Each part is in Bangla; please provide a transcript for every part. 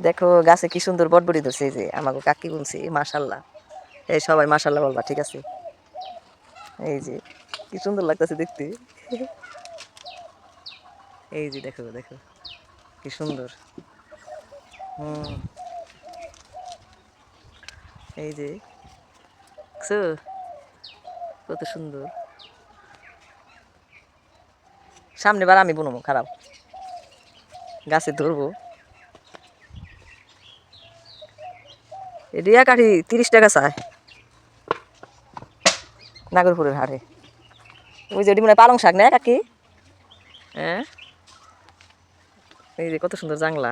দেখো গাছে কি সুন্দর বটবটি ধরছে, এই যে আমাকে কাকি বলছি মাশাল্লাহ। এই সবাই মাশাল্লাহ বলবা, ঠিক আছে? এই যে কি সুন্দর লাগতেছে দেখতে। এই যে দেখো দেখো কি সুন্দর। হুম, এই যে দেখছো কত সুন্দর। সামনে বার আমি বুনবো, খারাপ গাছে ধরবো। রিয়া কাঠি 30 টাকা চায় নাগরপুরের হাটে। ওই যে মনে হয় পালং শাক না কাকি? হ্যাঁ, এই যে কত সুন্দর জাংলা।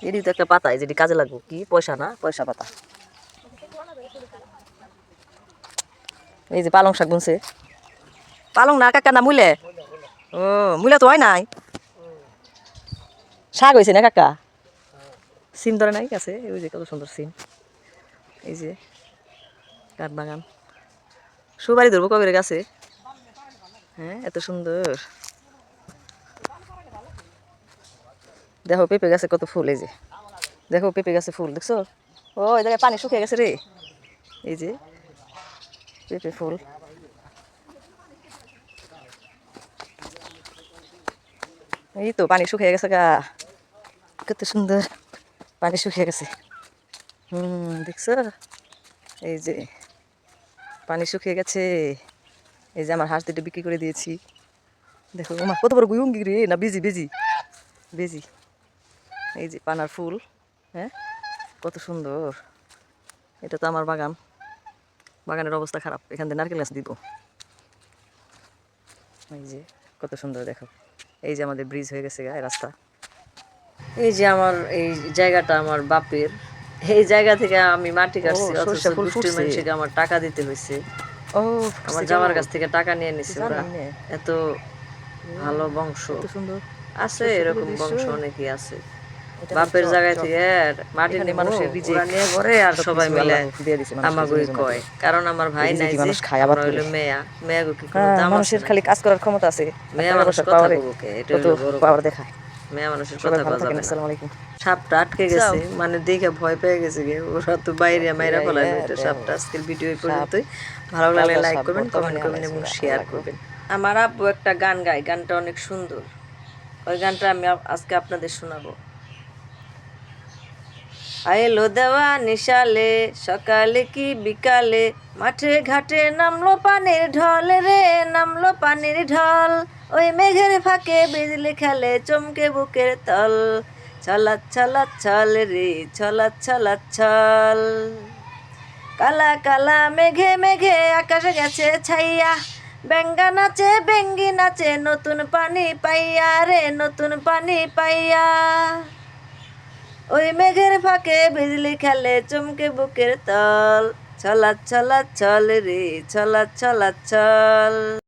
এটি তো একটা পাতা, এই যেটি কাজে লাগবো, কি পয়সা না পয়সা পাতা। এই যে পালং শাক বুনছে, পালং না কাকা না মুলে। ও মুলে তো হয় নাই, শাক হয়েছে না কাকা? সিম ধরে নাই গাছে, ওই যে কত সুন্দর সিম। এই যে কাঠ বাগান, সুপারি ধরবো কবে গাছে? হ্যাঁ, এত সুন্দর। দেখো পেঁপে গাছে কত ফুল, এই যে দেখো পেঁপে গাছে ফুল দেখছো? ও এই জায়গায় পানি শুকিয়ে গেছে রে। এই যে পেঁপে ফুল, এই তো পানি শুকিয়ে গেছে গা, কত সুন্দর পানি শুকিয়ে গেছে। দেখছো? এই যে পানি শুকিয়ে গেছে। এই যে আমার হাঁস দুটো বিক্রি করে দিয়েছি। দেখো আমার কত বড় গুয়ুঙ্গি রে, না বেজি বেজি বেজি। এই যে পানার ফুল, হ্যাঁ কত সুন্দর। এটা তো আমার বাগান, বাগানের অবস্থা খারাপ, এখান থেকে নারকেল গাছ দিব। এই যে কত সুন্দর দেখো। এই যে আমাদের ব্রিজ হয়ে গেছে গায়ে রাস্তা। এই যে আমার এই জায়গাটা আমার বাপের, এই জায়গা থেকে আমি মাটি কাটছি, অথচ গোষ্ঠীর মানুষকে আমার টাকা দিতে হয়েছে। ও আমার জামার কাছ থেকে টাকা নিয়ে নিছে ওরা। এত ভালো বংশ আছে, এরকম বংশ অনেকই আছে। বাপের জায়গায় থেকে মাটি নিয়ে মানুষের ওরা নিয়ে ঘরে, আর সবাই মিলে আমাগোই কয়, কারণ আমার ভাই নাই যে, আমরা হইলো মেয়া, মেয়াগো কি কোনো দাম আছে? মানুষের খালি কাজ করার ক্ষমতা আছে, মেয়া মানুষের কথা কব কে, এটা হইলো বড় পাওয়ার দেখায়। মেয়া মানুষের কথা কওয়া যাবে না। আসসালামু আলাইকুম। সাপটা আটকে গেছে, মানে দেখে ভয় পেয়ে গেছে গে, ওরা তো বাইরে মাইরা ফেলাবে। এটা সাপটা আজকের ভিডিও এই পর্যন্তই। ভালো লাগলে লাইক করবেন, কমেন্ট করবেন এবং শেয়ার করবেন। আমার আব্বু একটা গান গায়, গানটা অনেক সুন্দর, ওই গানটা আমি আজকে আপনাদের শোনাবো। আইলো দেওয়া নিশালে, সকালে কি বিকালে, মাঠে ঘাটে নামলো পানির ঢল রে, নামলো পানির ঢল। ওই মেঘের ফাঁকে বিজলি খেলে চমকে বুকের তল, ছলাৎ ছলাৎ ছল রে, ছলাৎ ছলাৎ ছল। কালা কালা মেঘে মেঘে আকাশে গেছে ছাইয়া, বেঙ্গা নাচে বেঙ্গি নাচে নতুন পানি পাইয়া রে, নতুন পানি পাইয়া। ওই মেঘের ফাঁকে বিজলি খেলে চমকে বুকের তল, ছলাৎ ছলাৎ ছল রে, ছলাৎ ছলাৎ ছল।